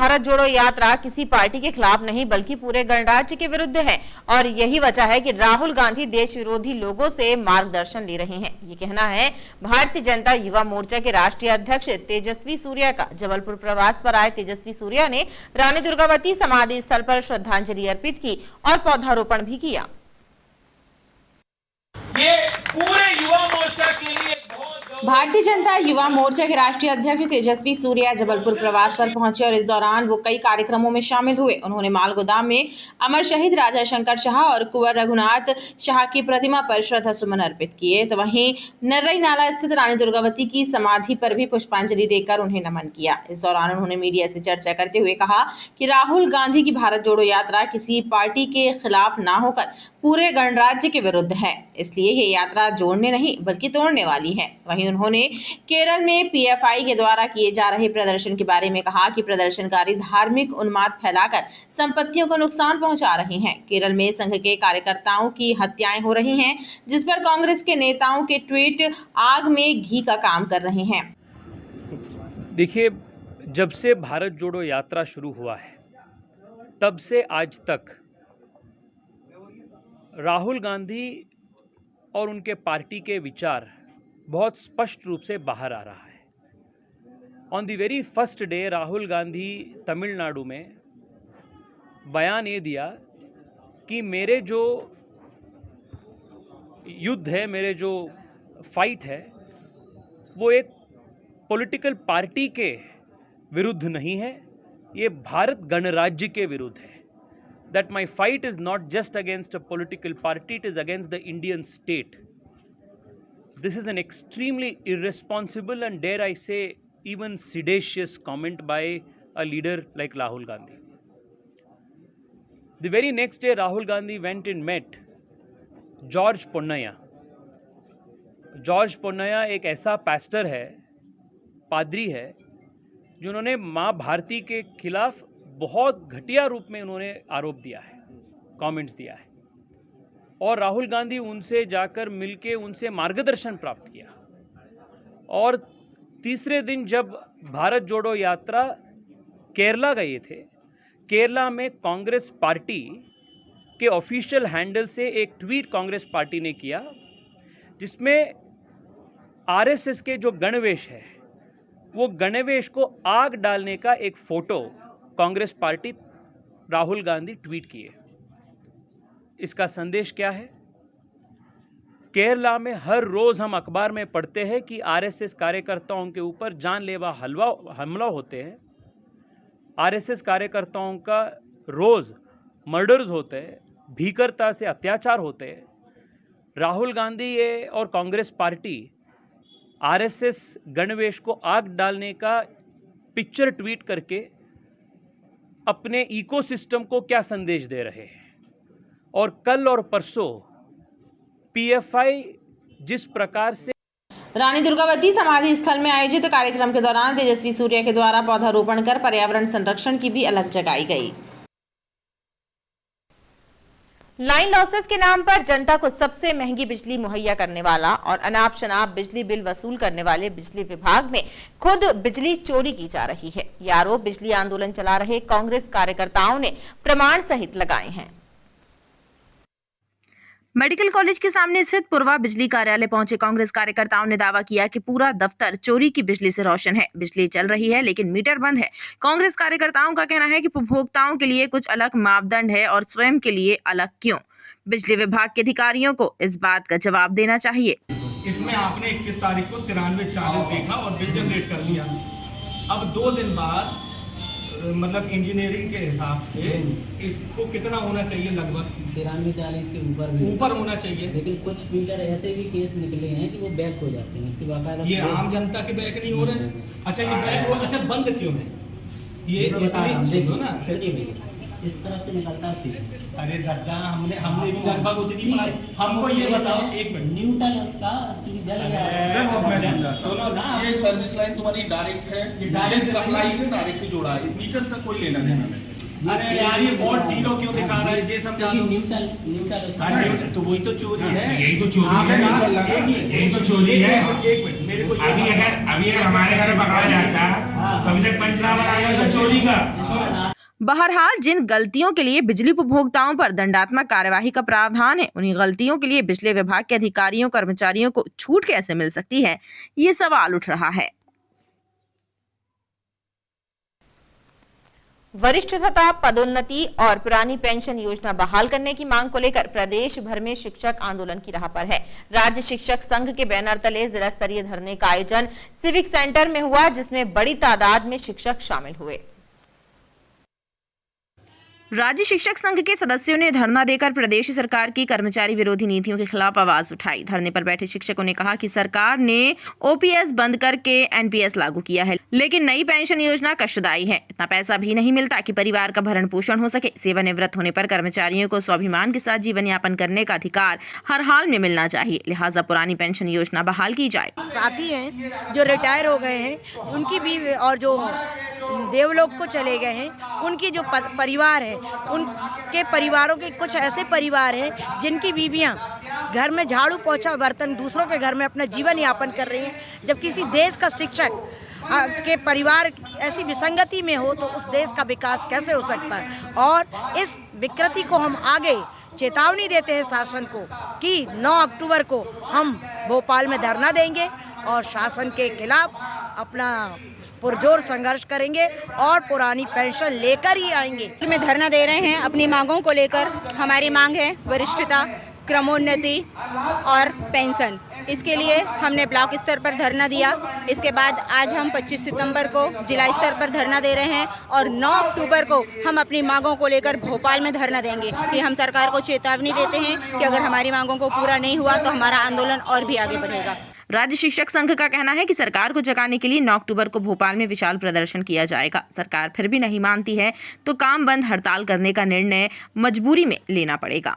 भारत जोड़ो यात्रा किसी पार्टी के खिलाफ नहीं बल्कि पूरे गणराज्य के विरुद्ध है और यही वजह है कि राहुल गांधी देश विरोधी लोगों से मार्गदर्शन ले रहे हैं। ये कहना है भारतीय जनता युवा मोर्चा के राष्ट्रीय अध्यक्ष तेजस्वी सूर्या का। जबलपुर प्रवास पर आए तेजस्वी सूर्या ने रानी दुर्गावती समाधि स्थल पर श्रद्धांजलि अर्पित की और पौधारोपण भी किया। ये पूरे युवा मोर्चा के लिए भारतीय जनता युवा मोर्चा के राष्ट्रीय अध्यक्ष तेजस्वी सूर्या जबलपुर प्रवास पर पहुंचे और इस दौरान वो कई कार्यक्रमों में शामिल हुए। उन्होंने मालगोदाम में अमर शहीद राजा शंकर शाह और कुंवर रघुनाथ शाह की प्रतिमा पर श्रद्धा सुमन अर्पित किए, तो वहीं नर्रई नाला स्थित रानी दुर्गावती की समाधि पर भी पुष्पांजलि देकर उन्हें नमन किया। इस दौरान उन्होंने मीडिया से चर्चा करते हुए कहा कि राहुल गांधी की भारत जोड़ो यात्रा किसी पार्टी के खिलाफ ना होकर पूरे गणराज्य के विरुद्ध है, इसलिए ये यात्रा जोड़ने नहीं बल्कि तोड़ने वाली है। वहीं उन्होंने केरल में पीएफआई के द्वारा किए जा रहे प्रदर्शन के बारे में कहा कि प्रदर्शनकारी धार्मिक उन्माद फैलाकर संपत्तियों को नुकसान पहुंचा रहे हैं। केरल में संघ के कार्यकर्ताओं की हत्याएं हो रही हैं, जिस पर कांग्रेस के नेताओं के ट्वीट आग में घी का काम कर रहे हैं। देखिए, जब से भारत जोड़ो यात्रा शुरू हुआ है तब से आज तक राहुल गांधी और उनके पार्टी के विचार बहुत स्पष्ट रूप से बाहर आ रहा है। On the very first day Rahul Gandhi Tamil Nadu में बयान ये दिया कि मेरे जो युद्ध है, मेरे जो फाइट है, वो एक पॉलिटिकल पार्टी के विरुद्ध नहीं है, ये भारत गणराज्य के विरुद्ध है। That my fight is not just against a political party, it is against the Indian state. This is an extremely irresponsible and, dare I say, even seditious comment by a leader like Rahul Gandhi. The very next day, Rahul Gandhi went and met George Ponnaya. George Ponnaya एक ऐसा pastor है, पादरी है, जिन्होंने माँ भारती के खिलाफ बहुत घटिया रूप में उन्होंने आरोप दिया है, कमेंट्स दिया है, और राहुल गांधी उनसे जाकर मिलके उनसे मार्गदर्शन प्राप्त किया। और तीसरे दिन जब भारत जोड़ो यात्रा केरला गए थे, केरला में कांग्रेस पार्टी के ऑफिशियल हैंडल से एक ट्वीट कांग्रेस पार्टी ने किया, जिसमें आरएसएस के जो गणवेश है, वो गणवेश को आग डालने का एक photo Congress party Rahul Gandhi tweet किए। इसका संदेश क्या है? केरला में हर रोज हम अखबार में पढ़ते हैं कि आरएसएस कार्यकर्ताओं के ऊपर जानलेवा हमला होते हैं, आरएसएस कार्यकर्ताओं का रोज मर्डर्स होते हैं, भीकरता से अत्याचार होते हैं। राहुल गांधी और कांग्रेस पार्टी आरएसएस गणवेश को आग डालने का पिक्चर ट्वीट करके अपने इकोसिस्टम को क्या संदेश दे रहे हैं। और कल और परसों पीएफआई जिस प्रकार से रानी दुर्गावती समाधि स्थल में आयोजित कार्यक्रम के दौरान तेजस्वी सूर्या के द्वारा पौधारोपण कर पर्यावरण संरक्षण की भी अलख जगाई गई। लाइन लॉसेस के नाम पर जनता को सबसे महंगी बिजली मुहैया करने वाला और अनाप शनाप बिजली बिल वसूल करने वाले बिजली विभाग में खुद बिजली चोरी की जा रही है। ये आरोप बिजली आंदोलन चला रहे कांग्रेस कार्यकर्ताओं ने प्रमाण सहित लगाए हैं। मेडिकल कॉलेज के सामने स्थित पूर्वा बिजली कार्यालय पहुंचे कांग्रेस कार्यकर्ताओं ने दावा किया कि पूरा दफ्तर चोरी की बिजली से रोशन है। बिजली चल रही है लेकिन मीटर बंद है। कांग्रेस कार्यकर्ताओं का कहना है कि उपभोक्ताओं के लिए कुछ अलग मापदंड है और स्वयं के लिए अलग क्यों। बिजली विभाग के अधिकारियों को इस बात का जवाब देना चाहिए। इसमें आपने 21 तारीख को 9340 देखा और बिल जनरेट कर दिया। अब 2 दिन बाद मतलब इंजीनियरिंग के हिसाब से इसको कितना होना चाहिए? लगभग 9340 के ऊपर होना चाहिए। लेकिन कुछ मीटर ऐसे भी केस निकले हैं कि वो बैक हो जाते हैं। इसकी बाकायदा ये आम जनता के बैक नहीं हो रहे। अच्छा, ये बैक हो, अच्छा बंद क्यों है? ये देखो ना, इस तरफ से निकलता है। अरे दादा, हमने भी लगभग उतनी पढ़ाई। हमको ये बताओ, एक मिनट, न्यूटन उसका जल गया। सुनो ना, ये सर्विस लाइन तुम्हारी डायरेक्ट है, ये डायरेक्ट सप्लाई से डायरेक्ट जोड़ा है, मीटर से कोई लेना देना नहीं। अरे यार ये वोट 0 क्यों दिखा रहा है, ये समझा दो। न्यूट्रल तो वही तो चोरी है, यही तो चोरी है, यही तो चोरी है। एक मिनट मेरे को अभी अगर हमारे घर पकड़ा जाता तभी तक पंचनामा आ जाता चोरी का। बहरहाल जिन गलतियों के लिए बिजली उपभोक्ताओं पर दंडात्मक कार्यवाही का प्रावधान है, उन्हीं गलतियों के लिए बिजली विभाग के अधिकारियों कर्मचारियों को छूट कैसे मिल सकती है, ये सवाल उठ रहा है। वरिष्ठता, पदोन्नति और पुरानी पेंशन योजना बहाल करने की मांग को लेकर प्रदेश भर में शिक्षक आंदोलन की राह पर है। राज्य शिक्षक संघ के बैनर तले जिला स्तरीय धरने का आयोजन सिविक सेंटर में हुआ, जिसमें बड़ी तादाद में शिक्षक शामिल हुए। राज्य शिक्षक संघ के सदस्यों ने धरना देकर प्रदेश सरकार की कर्मचारी विरोधी नीतियों के खिलाफ आवाज उठाई। धरने पर बैठे शिक्षकों ने कहा कि सरकार ने ओपीएस बंद करके एनपीएस लागू किया है, लेकिन नई पेंशन योजना कष्टदायी है। इतना पैसा भी नहीं मिलता कि परिवार का भरण पोषण हो सके। सेवानिवृत्त होने पर कर्मचारियों को स्वाभिमान के साथ जीवन यापन करने का अधिकार हर हाल में मिलना चाहिए, लिहाजा पुरानी पेंशन योजना बहाल की जाए। साथी हैं जो रिटायर हो गए हैं, उनकी भी, और जो देवलोक को चले गए हैं, उनकी जो परिवार है, उनके परिवारों के कुछ ऐसे परिवार हैं जिनकी बीवियां घर में झाड़ू पोछा बर्तन दूसरों के घर में अपना जीवन यापन कर रही हैं। जब किसी देश का शिक्षक के परिवार ऐसी विसंगति में हो तो उस देश का विकास कैसे हो सकता है। और इस विकृति को हम आगे चेतावनी देते हैं शासन को कि 9 अक्टूबर को हम भोपाल में धरना देंगे और शासन के खिलाफ अपना पुरजोर संघर्ष करेंगे और पुरानी पेंशन लेकर ही आएंगे। में धरना दे रहे हैं अपनी मांगों को लेकर। हमारी मांग है वरिष्ठता, क्रमोन्नति और पेंशन। इसके लिए हमने ब्लॉक स्तर पर धरना दिया। इसके बाद आज हम 25 सितंबर को जिला स्तर पर धरना दे रहे हैं और 9 अक्टूबर को हम अपनी मांगों को लेकर भोपाल में धरना देंगे। कि हम सरकार को चेतावनी देते हैं कि अगर हमारी मांगों को पूरा नहीं हुआ तो हमारा आंदोलन और भी आगे बढ़ेगा। राज्य शिक्षक संघ का कहना है कि सरकार को जगाने के लिए 9 अक्टूबर को भोपाल में विशाल प्रदर्शन किया जाएगा। सरकार फिर भी नहीं मानती है तो काम बंद हड़ताल करने का निर्णय मजबूरी में लेना पड़ेगा।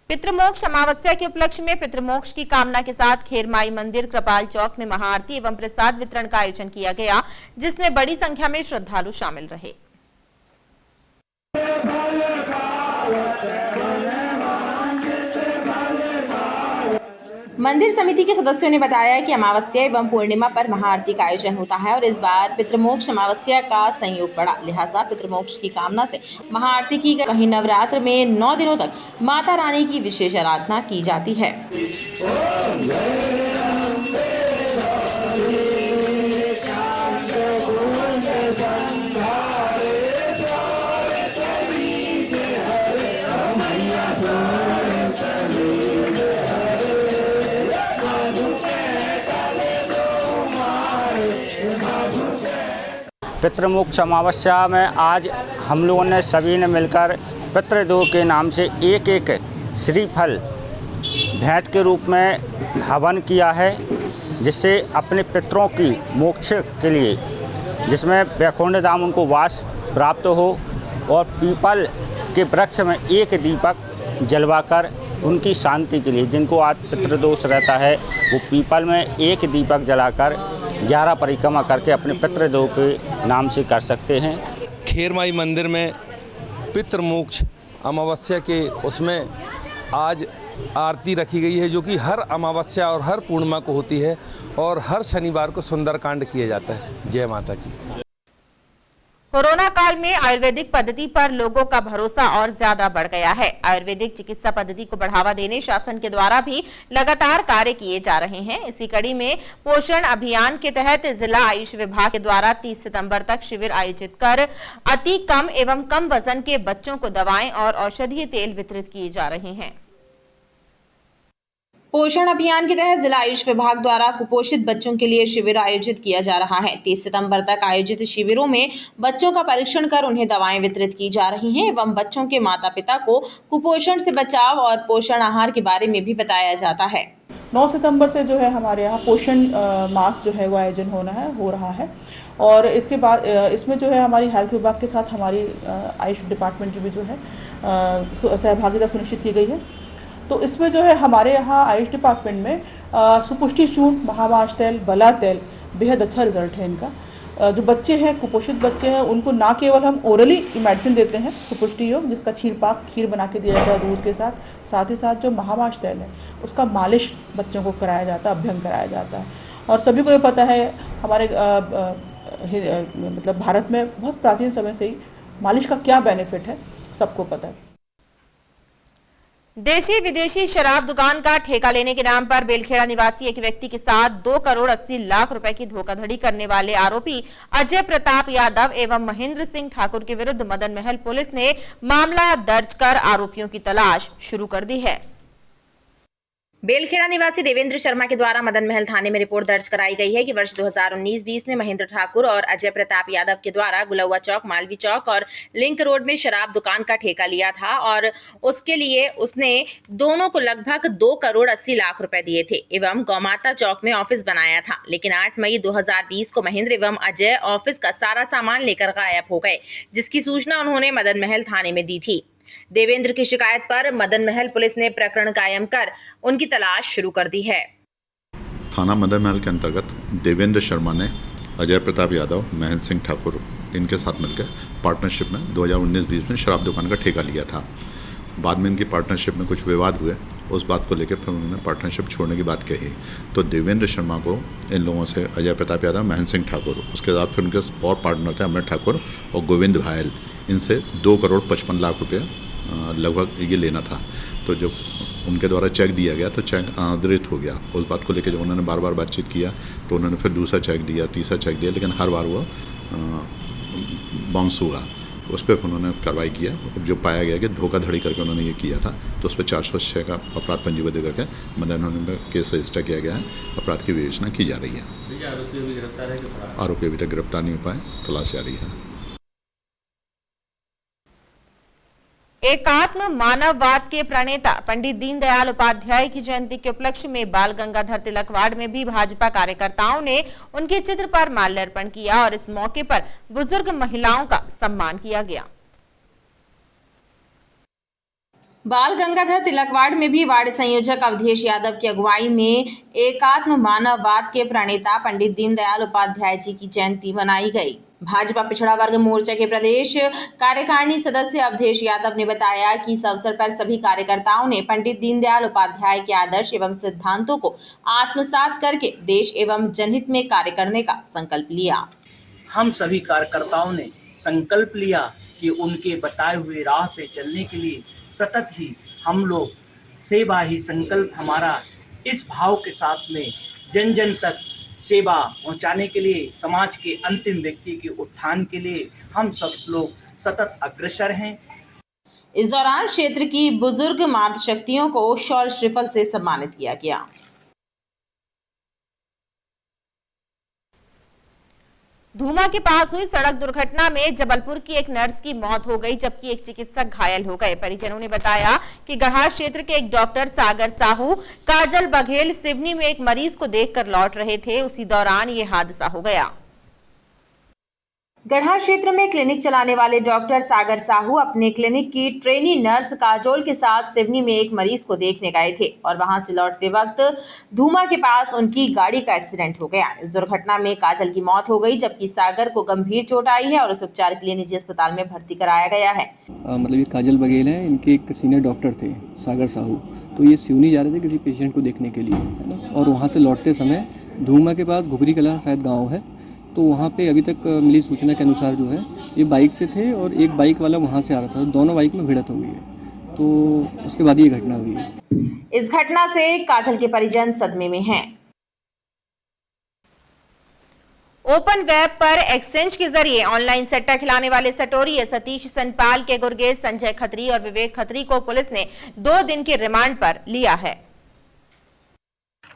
पितृमोक्ष अमावस्या के उपलक्ष्य में पितृमोक्ष की कामना के साथ खेरमाई मंदिर कृपाल चौक में महाआरती एवं प्रसाद वितरण का आयोजन किया गया, जिसमें बड़ी संख्या में श्रद्धालु शामिल रहे। मंदिर समिति के सदस्यों ने बताया कि अमावस्या एवं पूर्णिमा पर महाआरती का आयोजन होता है और इस बार पितृमोक्ष अमावस्या का संयोग पड़ा, लिहाजा पितृमोक्ष की कामना से महाआरती की गई। वहीं नवरात्र में 9 दिनों तक माता रानी की विशेष आराधना की जाती है। पितृमोक्ष अमावस्या में आज हम लोगों ने सभी ने मिलकर पितृदेव के नाम से एक श्रीफल भेंट के रूप में हवन किया है, जिससे अपने पितरों की मोक्ष के लिए, जिसमें वैकुंठ धाम उनको वास प्राप्त हो, और पीपल के वृक्ष में एक दीपक जलवाकर उनकी शांति के लिए, जिनको आज पितृदोष रहता है, वो पीपल में एक दीपक जलाकर 11 परिक्रमा करके अपने पितृदेव के नाम से कर सकते हैं। खेरमाई मंदिर में पितृमोक्ष अमावस्या के उसमें आज आरती रखी गई है, जो कि हर अमावस्या और हर पूर्णिमा को होती है और हर शनिवार को सुंदरकांड किया जाता है। जय माता की। कोरोना काल में आयुर्वेदिक पद्धति पर लोगों का भरोसा और ज्यादा बढ़ गया है। आयुर्वेदिक चिकित्सा पद्धति को बढ़ावा देने शासन के द्वारा भी लगातार कार्य किए जा रहे हैं। इसी कड़ी में पोषण अभियान के तहत जिला आयुष विभाग के द्वारा 30 सितंबर तक शिविर आयोजित कर अति कम एवं कम वजन के बच्चों को दवाएं और औषधीय तेल वितरित किए जा रहे हैं। पोषण अभियान के तहत जिला आयुष विभाग द्वारा कुपोषित बच्चों के लिए शिविर आयोजित किया जा रहा है। 30 सितंबर तक आयोजित शिविरों में बच्चों का परीक्षण कर उन्हें दवाएं वितरित की जा रही हैं एवं बच्चों के माता पिता को कुपोषण से बचाव और पोषण आहार के बारे में भी बताया जाता है। 9 सितंबर से जो है हमारे यहाँ पोषण मास जो है वो आयोजन हो रहा है और इसके बाद इसमें जो है हमारी हेल्थ विभाग के साथ हमारी आयुष डिपार्टमेंट की भी जो है सहभागिता सुनिश्चित की गई है। तो इसमें जो है हमारे यहाँ आयुष डिपार्टमेंट में सुपुष्टि चूर्ण, महामाश तेल, बला तेल बेहद अच्छा रिजल्ट है इनका। जो बच्चे हैं, कुपोषित बच्चे हैं, उनको ना केवल हम ओरली मेडिसिन देते हैं सुपुष्टि योग, जिसका छीरपाक खीर बना के दिया जाता है दूध के साथ, साथ ही साथ जो महामाश तेल है उसका मालिश बच्चों को कराया जाता है, अभ्यंग कराया जाता है। और सभी को ये पता है, हमारे मतलब भारत में बहुत प्राचीन समय से ही मालिश का क्या बेनिफिट है सबको पता है। देशी विदेशी शराब दुकान का ठेका लेने के नाम पर बेलखेड़ा निवासी एक व्यक्ति के साथ 2 करोड़ 80 लाख रुपए की धोखाधड़ी करने वाले आरोपी अजय प्रताप यादव एवं महेंद्र सिंह ठाकुर के विरुद्ध मदन महल पुलिस ने मामला दर्ज कर आरोपियों की तलाश शुरू कर दी है। बेलखेड़ा निवासी देवेंद्र शर्मा के द्वारा मदन महल थाने में रिपोर्ट दर्ज कराई गई है कि वर्ष 2019-20 में महेंद्र ठाकुर और अजय प्रताप यादव के द्वारा गुलौआ चौक, मालवी चौक और लिंक रोड में शराब दुकान का ठेका लिया था और उसके लिए उसने दोनों को लगभग 2 करोड़ 80 लाख रुपए दिए थे एवं गौमाता चौक में ऑफिस बनाया था। लेकिन 8 मई 2020 को महेंद्र एवं अजय ऑफिस का सारा सामान लेकर गायब हो गए, जिसकी सूचना उन्होंने मदन महल थाने में दी थी। देवेंद्र की शिकायत पर मदन महल पुलिस ने प्रकरण कायम कर उनकी तलाश शुरू कर दी है। थाना मदन महल के अंतर्गत देवेंद्र शर्मा ने अजय प्रताप यादव, महेंद्र सिंह ठाकुर इनके साथ मिलकर पार्टनरशिप में 2019-20 में शराब दुकान का ठेका लिया था। बाद में इनकी पार्टनरशिप में कुछ विवाद हुए, उस बात को लेकर फिर उन्होंने पार्टनरशिप छोड़ने की बात कही। तो देवेंद्र शर्मा को इन लोगों से, अजय प्रताप यादव, महेंद्र सिंह ठाकुर, उसके बाद फिर उनके और पार्टनर थे अमर ठाकुर और गोविंद भायल, इनसे 2 करोड़ 55 लाख रुपये लगभग ये लेना था। तो जब उनके द्वारा चेक दिया गया तो चेक अनादरित हो गया। उस बात को लेकर जब उन्होंने बार बार बातचीत किया तो उन्होंने फिर दूसरा चेक दिया, तीसरा चेक दिया, लेकिन हर बार वो बाउंस हुआ। उस पर उन्होंने कार्रवाई किया। जो पाया गया कि धोखाधड़ी करके उन्होंने ये किया था, तो उस पर 406 का अपराध पंजीबद्ध करके मदन महल केस रजिस्टर किया गया है। अपराध की विवेचना की जा रही है। आरोपी अभी तक गिरफ्तार नहीं हो पाए, तलाश जारी है। एकात्म मानववाद के प्रणेता पंडित दीनदयाल उपाध्याय की जयंती के उपलक्ष्य में बाल गंगाधर तिलक वार्ड में भी भाजपा कार्यकर्ताओं ने उनके चित्र पर माल्यार्पण किया और इस मौके पर बुजुर्ग महिलाओं का सम्मान किया गया। बाल गंगाधर तिलक वार्ड में भी वार्ड संयोजक अवधेश यादव की अगुवाई में एकात्म मानववाद के प्रणेता पंडित दीनदयाल उपाध्याय जी की जयंती मनाई गई। भाजपा पिछड़ा वर्ग मोर्चा के प्रदेश कार्यकारिणी सदस्य अवधेश यादव ने बताया कि इस अवसर पर सभी कार्यकर्ताओं ने पंडित दीनदयाल उपाध्याय के आदर्श एवं सिद्धांतों को आत्मसात करके देश एवं जनहित में कार्य करने का संकल्प लिया। हम सभी कार्यकर्ताओं ने संकल्प लिया कि उनके बताए हुए राह पे चलने के लिए सतत ही हम लोग सेवा ही संकल्प हमारा, इस भाव के साथ में जन जन तक सेवा पहुंचाने के लिए, समाज के अंतिम व्यक्ति के उत्थान के लिए हम सब लोग सतत अग्रसर हैं। इस दौरान क्षेत्र की बुजुर्ग मातृशक्तियों को शॉल श्रीफल से सम्मानित किया गया। धूमा के पास हुई सड़क दुर्घटना में जबलपुर की एक नर्स की मौत हो गई, जबकि एक चिकित्सक घायल हो गए। परिजनों ने बताया कि गढ़ा क्षेत्र के एक डॉक्टर सागर साहू काजल बघेल सिवनी में एक मरीज को देखकर लौट रहे थे, उसी दौरान ये हादसा हो गया। गढ़ा क्षेत्र में क्लिनिक चलाने वाले डॉक्टर सागर साहू अपने क्लिनिक की ट्रेनी नर्स काजोल के साथ सिवनी में एक मरीज को देखने गए थे और वहां से लौटते वक्त धूमा के पास उनकी गाड़ी का एक्सीडेंट हो गया। इस दुर्घटना में काजल की मौत हो गई, जबकि सागर को गंभीर चोट आई है और उसे उपचार के लिए निजी अस्पताल में भर्ती कराया गया है। मतलब ये काजल बघेल है, इनके एक सीनियर डॉक्टर थे सागर साहू, तो ये सिवनी जा रहे थे किसी पेशेंट को देखने के लिए, है ना, और वहाँ से लौटते समय धूमा के पास घुघरी कला शायद गाँव है, तो वहाँ पे अभी तक मिली सूचना के अनुसार जो है ये बाइक से थे और एक बाइक वाला वहाँ से आ रहा था, दोनों बाइक में भिड़ंत हो गई है, तो उसके बाद ये घटना हुई है। इस घटना से काजल के परिजन सदमे में हैं। ओपन वेब पर एक्सचेंज के जरिए ऑनलाइन सट्टा खिलाने वाले सटोरिये सतीश सनपाल के गुर्गेज संजय खत्री और विवेक खत्री को पुलिस ने 2 दिन के रिमांड पर लिया है।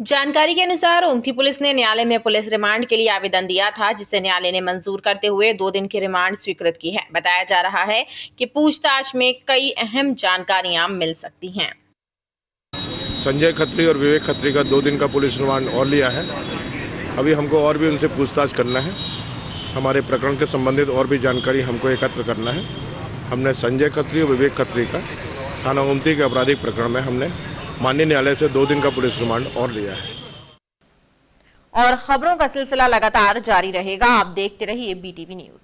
जानकारी के अनुसार ओमती पुलिस ने न्यायालय में पुलिस रिमांड के लिए आवेदन दिया था, जिसे न्यायालय ने मंजूर करते हुए 2 दिन की रिमांड स्वीकृत की है। बताया जा रहा है कि पूछताछ में कई अहम जानकारियां मिल सकती हैं। संजय खत्री और विवेक खत्री का 2 दिन का पुलिस रिमांड और लिया है। अभी हमको और भी उनसे पूछताछ करना है, हमारे प्रकरण के संबंधित और भी जानकारी हमको एकत्र करना है। हमने संजय खत्री और विवेक खत्री का थाना ओमती के आपराधिक प्रकरण में हमने माननीय न्यायालय से 2 दिन का पुलिस रिमांड और लिया है। और खबरों का सिलसिला लगातार जारी रहेगा। आप देखते रहिए BTV न्यूज।